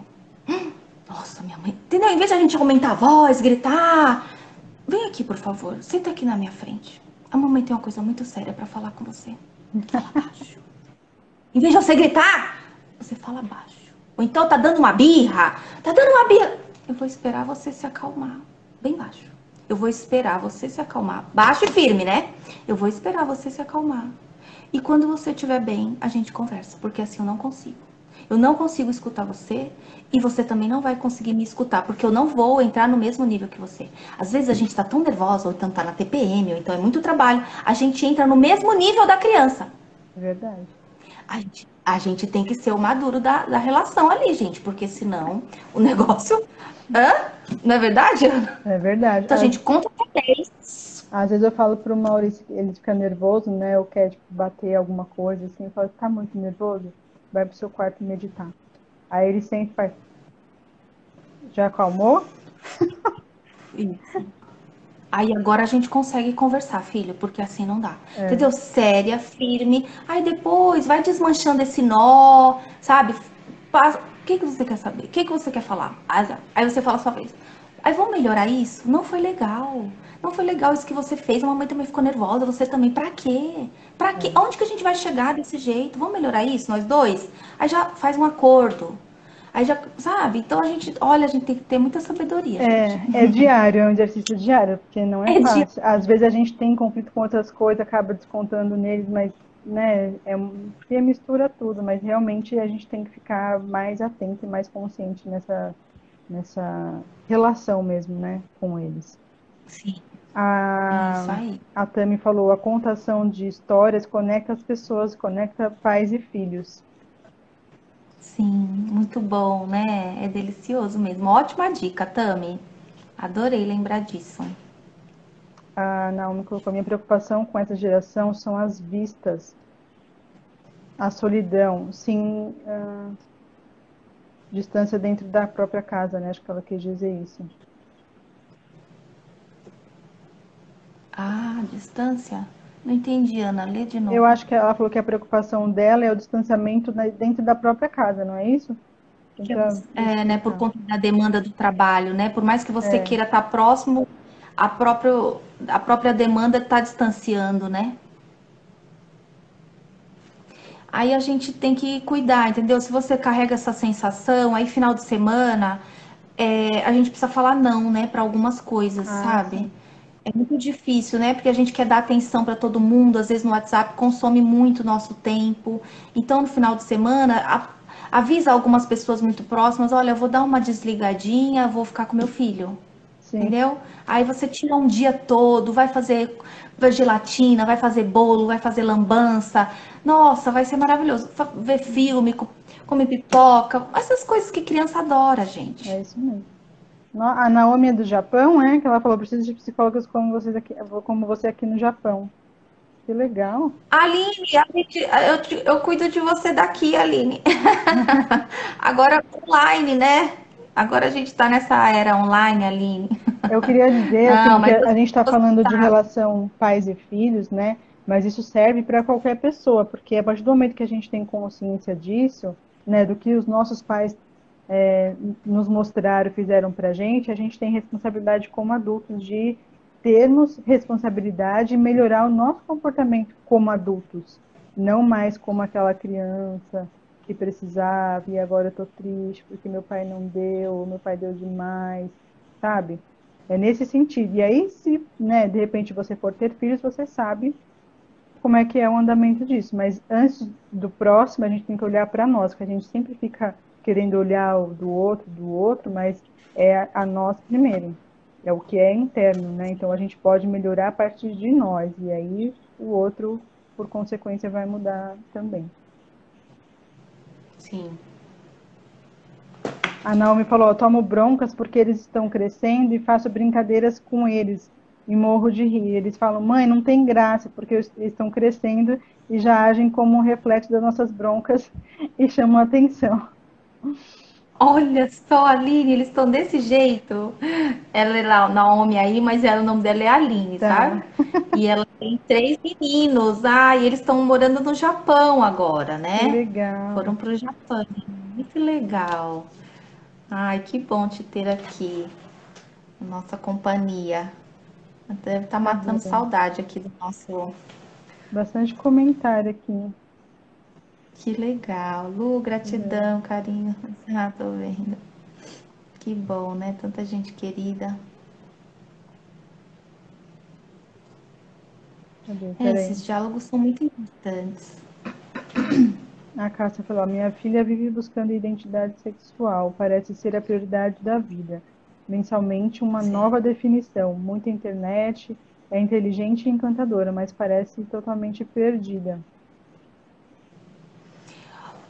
Nossa, minha mãe, entendeu? Em vez de a gente aumentar a voz, gritar, vem aqui, por favor, senta aqui na minha frente. A mamãe tem uma coisa muito séria para falar com você. Fala baixo. Em vez de você gritar, você fala baixo. Ou então tá dando uma birra, tá dando uma birra. Eu vou esperar você se acalmar, bem baixo. Eu vou esperar você se acalmar, baixo e firme, né? Eu vou esperar você se acalmar. E quando você estiver bem, a gente conversa, porque assim eu não consigo. Eu não consigo escutar você e você também não vai conseguir me escutar, porque eu não vou entrar no mesmo nível que você. Às vezes a gente tá tão nervosa, ou então tá na TPM, ou então é muito trabalho, a gente entra no mesmo nível da criança. É verdade. A gente tem que ser o maduro da relação ali, gente, porque senão o negócio. Hã? Não é verdade? É verdade. Então a gente conta até 10. Às vezes eu falo pro Maurício que ele fica nervoso, né? Ou quer, tipo, bater alguma coisa, assim. Eu falo, tá muito nervoso? Vai pro seu quarto meditar. Aí ele sempre faz, já acalmou? Isso. Aí agora a gente consegue conversar, filho, porque assim não dá. É, Entendeu? Séria, firme. Aí depois vai desmanchando esse nó, sabe? O que que você quer saber? O que que você quer falar? Aí você fala a sua vez. Aí vamos melhorar isso? Não foi legal. Não foi legal isso que você fez. A mamãe também ficou nervosa. Você também. Pra quê? Pra quê? é. Onde que a gente vai chegar desse jeito? Vamos melhorar isso, nós dois? Aí já faz um acordo. Aí já, sabe? Então a gente, olha, a gente tem que ter muita sabedoria, gente. É diário, é um exercício diário, porque não é É de fácil. Às vezes a gente tem conflito com outras coisas, acaba descontando neles, mas, né, porque mistura tudo, mas realmente a gente tem que ficar mais atento e mais consciente nessa relação mesmo, né, com eles. Sim, isso A, aí. a Tami falou, a contação de histórias conecta as pessoas, conecta pais e filhos. Sim, muito bom, né? É delicioso mesmo. Ótima dica, Tami. Adorei lembrar disso. A Naomi colocou, minha preocupação com essa geração são as vistas, a solidão, sim, a distância dentro da própria casa, né? Acho que ela quis dizer isso. Ah, distância? Não entendi, Ana. Lê de Eu novo. acho que ela falou que a preocupação dela é o distanciamento dentro da própria casa, não é isso? Tenta É, né, por explicar. conta da demanda do trabalho, né? Por mais que você É, queira estar próximo, a própria demanda está distanciando, né? Aí a gente tem que cuidar, entendeu? Se você carrega essa sensação, aí final de semana, a gente precisa falar não, né, para algumas coisas, ah, sabe? sim. É muito difícil, né? Porque a gente quer dar atenção para todo mundo, às vezes no WhatsApp consome muito nosso tempo. Então, no final de semana, avisa algumas pessoas muito próximas, olha, eu vou dar uma desligadinha, vou ficar com meu filho. Sim, Entendeu? Aí você tira um dia todo, vai gelatina, vai fazer bolo, vai fazer lambança. Nossa, vai ser maravilhoso. Ver filme, comer pipoca, essas coisas que criança adora, é gente. isso mesmo. A Naomi é do Japão, é? Que ela falou, preciso de psicólogos como vocês aqui, como você aqui no Japão. Que legal. Aline, eu cuido de você daqui, Aline. Agora online, né? Agora a gente tá nessa era online, Aline. Eu queria dizer, Não, assim, que mas a gente está você falando de sabe. relação pais e filhos, né? Mas isso serve para qualquer pessoa, porque a partir do momento que a gente tem consciência disso, né, do que os nossos pais nos mostraram, fizeram para a gente tem responsabilidade como adultos de termos responsabilidade e melhorar o nosso comportamento como adultos, não mais como aquela criança que precisava e agora eu tô triste porque meu pai deu demais, sabe? É nesse sentido. E aí, se, né, de repente você for ter filhos, você sabe como é que é o andamento disso. Mas antes do próximo, a gente tem que olhar para nós, que a gente sempre fica querendo olhar o do outro, mas é a nós primeiro. É o que é interno, né? Então a gente pode melhorar a partir de nós, e aí o outro, por consequência, vai mudar também. Sim. A Naomi falou: eu tomo broncas porque eles estão crescendo e faço brincadeiras com eles e morro de rir. Eles falam: mãe, não tem graça porque eles estão crescendo e já agem como um reflexo das nossas broncas e chamam a atenção. Olha só, Aline, eles estão desse jeito. Ela é lá, Naomi aí, mas o nome dela é Aline, sabe? Tá, E ela tem três meninos. Ah, e eles estão morando no Japão agora, que né? legal. Foram pro Japão. Muito legal. Ai, que bom te ter aqui, nossa companhia. Deve estar Tá matando bom. saudade aqui do nosso. Bastante comentário aqui. Que legal. Lu, gratidão, carinho. Ah, tô vendo. Que bom, né? Tanta gente querida. Cadê? É, Peraí. esses diálogos são muito importantes. A Cássia falou: minha filha vive buscando identidade sexual, parece ser a prioridade da vida. Mensalmente, uma Certo. nova definição. Muita internet, é inteligente e encantadora, mas parece totalmente perdida.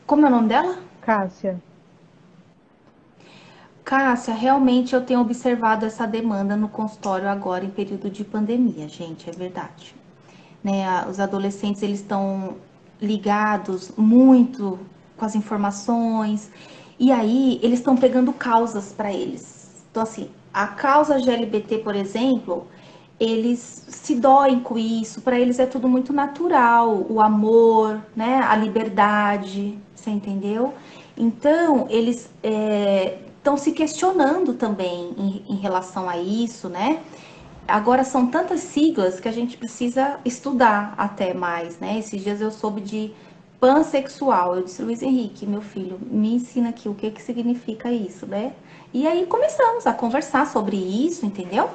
Como é o nome dela? Cássia, Cássia, realmente eu tenho observado essa demanda no consultório agora em período de pandemia, gente, é verdade. Né, os adolescentes eles estão ligados muito com as informações e aí eles estão pegando causas para eles. Então assim, a causa LGBT, por exemplo, eles se doem com isso, para eles é tudo muito natural, o amor, né, a liberdade, você entendeu? Então eles estão se questionando também em relação a isso, né? Agora são tantas siglas que a gente precisa estudar até mais, né? Esses dias eu soube de pansexual. Eu disse, Luiz Henrique, meu filho, me ensina aqui o que que significa isso, né? E aí começamos a conversar sobre isso, entendeu?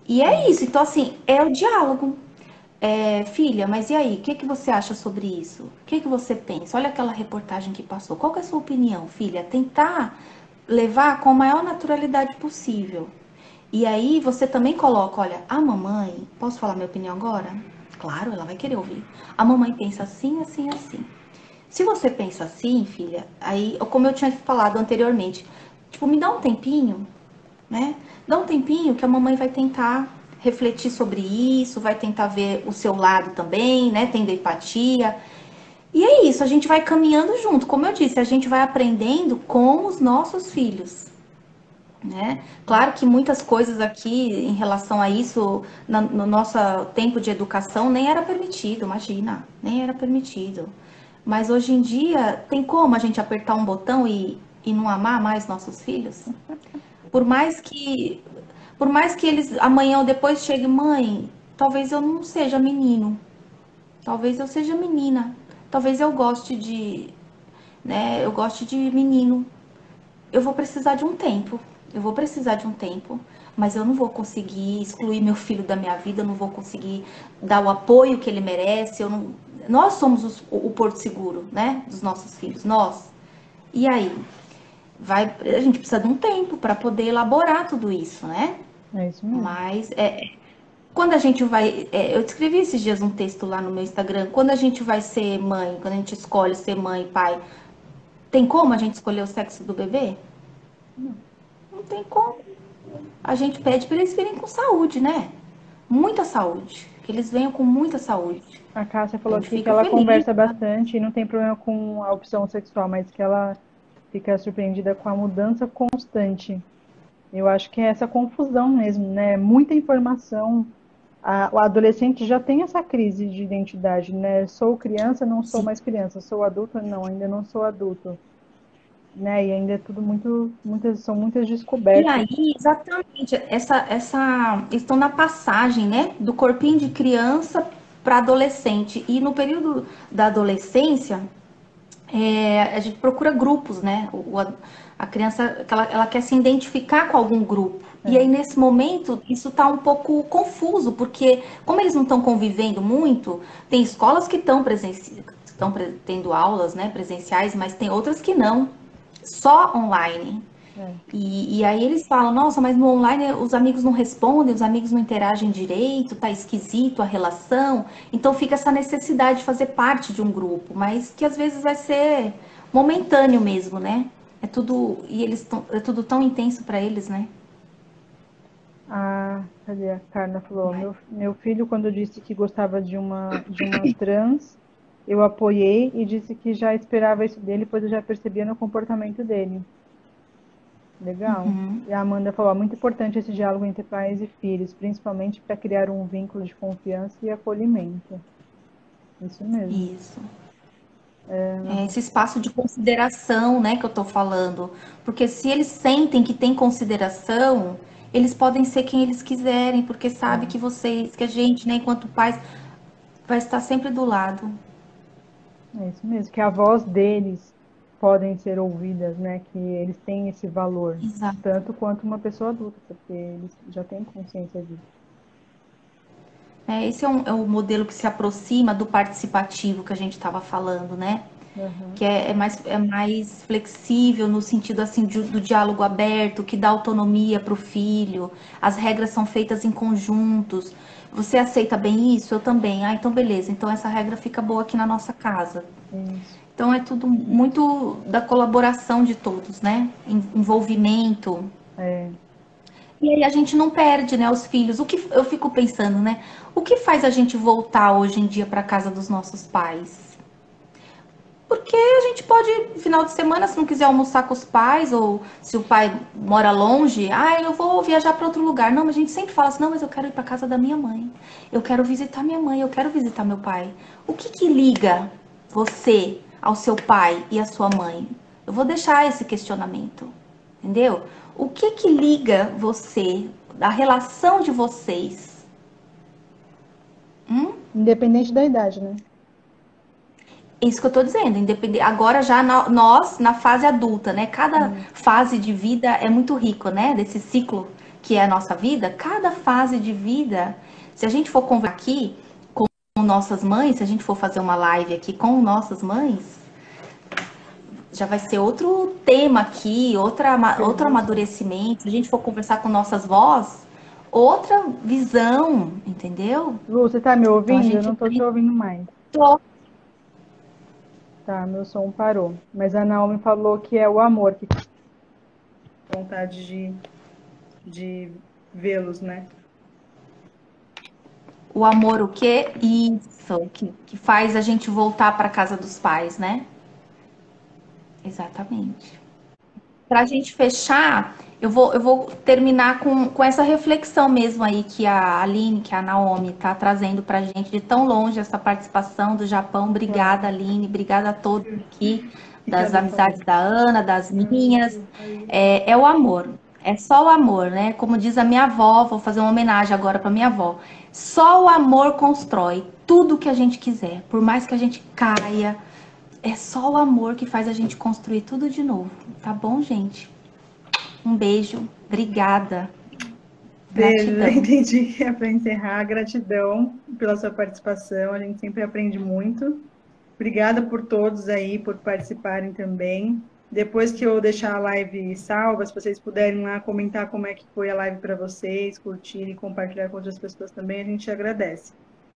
E é sim. isso. Então, assim, é o diálogo. Filha, mas e aí? O que que você acha sobre isso? O que que você pensa? Olha aquela reportagem que passou. Qual que é a sua opinião, filha? Tentar levar com a maior naturalidade possível. E aí você também coloca, olha, a mamãe, posso falar minha opinião agora? Claro, ela vai querer ouvir. A mamãe pensa assim, assim, assim. Se você pensa assim, filha, aí, como eu tinha falado anteriormente, tipo, me dá um tempinho, né? Dá um tempinho que a mamãe vai tentar refletir sobre isso, vai tentar ver o seu lado também, né? Tendo empatia. E é isso, a gente vai caminhando junto. Como eu disse, a gente vai aprendendo com os nossos filhos, né? Claro que muitas coisas aqui em relação a isso, no nosso tempo de educação, nem era permitido, imagina, nem era permitido. Mas hoje em dia, tem como a gente apertar um botão e não amar mais nossos filhos? Por mais que, por mais que eles amanhã ou depois cheguem, mãe, talvez eu não seja menino, talvez eu seja menina, talvez eu goste de, né, eu goste de menino. Eu vou precisar de um tempo, eu vou precisar de um tempo, mas eu não vou conseguir excluir meu filho da minha vida, eu não vou conseguir dar o apoio que ele merece, eu não... Nós somos o porto seguro, né, dos nossos filhos, nós. E aí? A gente precisa de um tempo para poder elaborar tudo isso, né? É isso mesmo. Mas quando a gente vai. Eu escrevi esses dias um texto lá no meu Instagram. Quando a gente vai ser mãe, quando a gente escolhe ser mãe e pai, tem como a gente escolher o sexo do bebê? Não tem como. A gente pede para eles virem com saúde, né? Muita saúde. Que eles venham com muita saúde. A Cássia A falou gente aqui que fica ela feliz. conversa bastante e não tem problema com a opção sexual, mas que ela fica surpreendida com a mudança constante. Eu acho que é essa confusão mesmo, né? Muita informação. O adolescente já tem essa crise de identidade, né? Sou criança, não sou Sim. mais criança. Sou adulto, não, ainda não sou adulto, né? E ainda é tudo são muitas E descobertas. aí, exatamente, estão na passagem, né, do corpinho de criança para adolescente. E no período da adolescência, a gente procura grupos, né? A criança, ela quer se identificar com algum grupo. E É, aí, nesse momento, isso está um pouco confuso, porque como eles não estão convivendo muito, tem escolas que estão tendo aulas, né, presenciais, mas tem outras que não, só online. é. E aí eles falam, nossa, mas no online os amigos não respondem, os amigos não interagem direito, tá esquisito a relação. Então fica essa necessidade de fazer parte de um grupo, mas que às vezes vai ser momentâneo mesmo, né? É tudo tão intenso para eles, né? Cadê a Carla falou? Meu filho, quando disse que gostava de uma trans, eu apoiei e disse que já esperava isso dele, pois eu já percebia no comportamento dele. Legal. Uhum, E a Amanda falou, muito importante esse diálogo entre pais e filhos, principalmente para criar um vínculo de confiança e acolhimento. Isso mesmo. isso. É esse espaço de consideração, né, que eu tô falando. Porque se eles sentem que tem consideração, eles podem ser quem eles quiserem, porque sabe que vocês, que a gente, né, enquanto pais, vai estar sempre do lado. É isso mesmo, que a voz deles podem ser ouvidas, né? Que eles têm esse valor, Exato. tanto quanto uma pessoa adulta, porque eles já têm consciência disso. Esse é o modelo que se aproxima do participativo que a gente estava falando, né? Aham. Que é mais flexível no sentido assim do diálogo aberto, que dá autonomia para o filho, as regras são feitas em conjuntos. Você aceita bem isso? Eu também. Ah, então beleza. Então essa regra fica boa aqui na nossa casa. Isso. Então é tudo muito da colaboração de todos, né? Envolvimento. É, E aí a gente não perde, né, os filhos. O que eu fico pensando, né? O que faz a gente voltar hoje em dia para casa dos nossos pais? Porque a gente pode, final de semana, se não quiser almoçar com os pais, ou se o pai mora longe, eu vou viajar para outro lugar. Não, mas a gente sempre fala assim, não, mas eu quero ir para casa da minha mãe. Eu quero visitar minha mãe, eu quero visitar meu pai. O que que liga você ao seu pai e à sua mãe? Eu vou deixar esse questionamento, entendeu? O que que liga você, a relação de vocês? Hum? independente da idade, né? Isso que eu tô dizendo, independente. Agora já nós na fase adulta, né? Cada fase de vida é muito rico, né? Desse ciclo que é a nossa vida. Cada fase de vida, se a gente for conversar aqui com nossas mães, se a gente for fazer uma live aqui com nossas mães, já vai ser outro tema aqui, outro amadurecimento. Se a gente for conversar com nossas vós, outra visão, entendeu? Lu, você tá me Então a ouvindo? Eu gente não tô te ouvindo mais. aprendeu. Tá, meu som parou. Mas a Naomi falou que é o amor que tem vontade de vê-los, né? O amor, o quê? Isso, que faz a gente voltar para casa dos pais, né? Exatamente. Para a gente fechar, eu vou terminar com essa reflexão mesmo aí que a Aline, que a Naomi está trazendo para a gente de tão longe, essa participação do Japão. Obrigada, Aline, obrigada a todos aqui, E que das ela falou. amizades da Ana, das minhas. É o amor, é só o amor, né? Como diz a minha avó, vou fazer uma homenagem agora para minha avó. Só o amor constrói tudo que a gente quiser, por mais que a gente caia. É só o amor que faz a gente construir tudo de novo. Tá bom, gente? Um beijo. Obrigada. Beijo, já Gratidão. entendi que é para encerrar. Gratidão pela sua participação, a gente sempre aprende muito. Obrigada por todos aí, por participarem também. Depois que eu deixar a live salva, se vocês puderem lá comentar como é que foi a live para vocês, curtir e compartilhar com outras pessoas também, a gente agradece.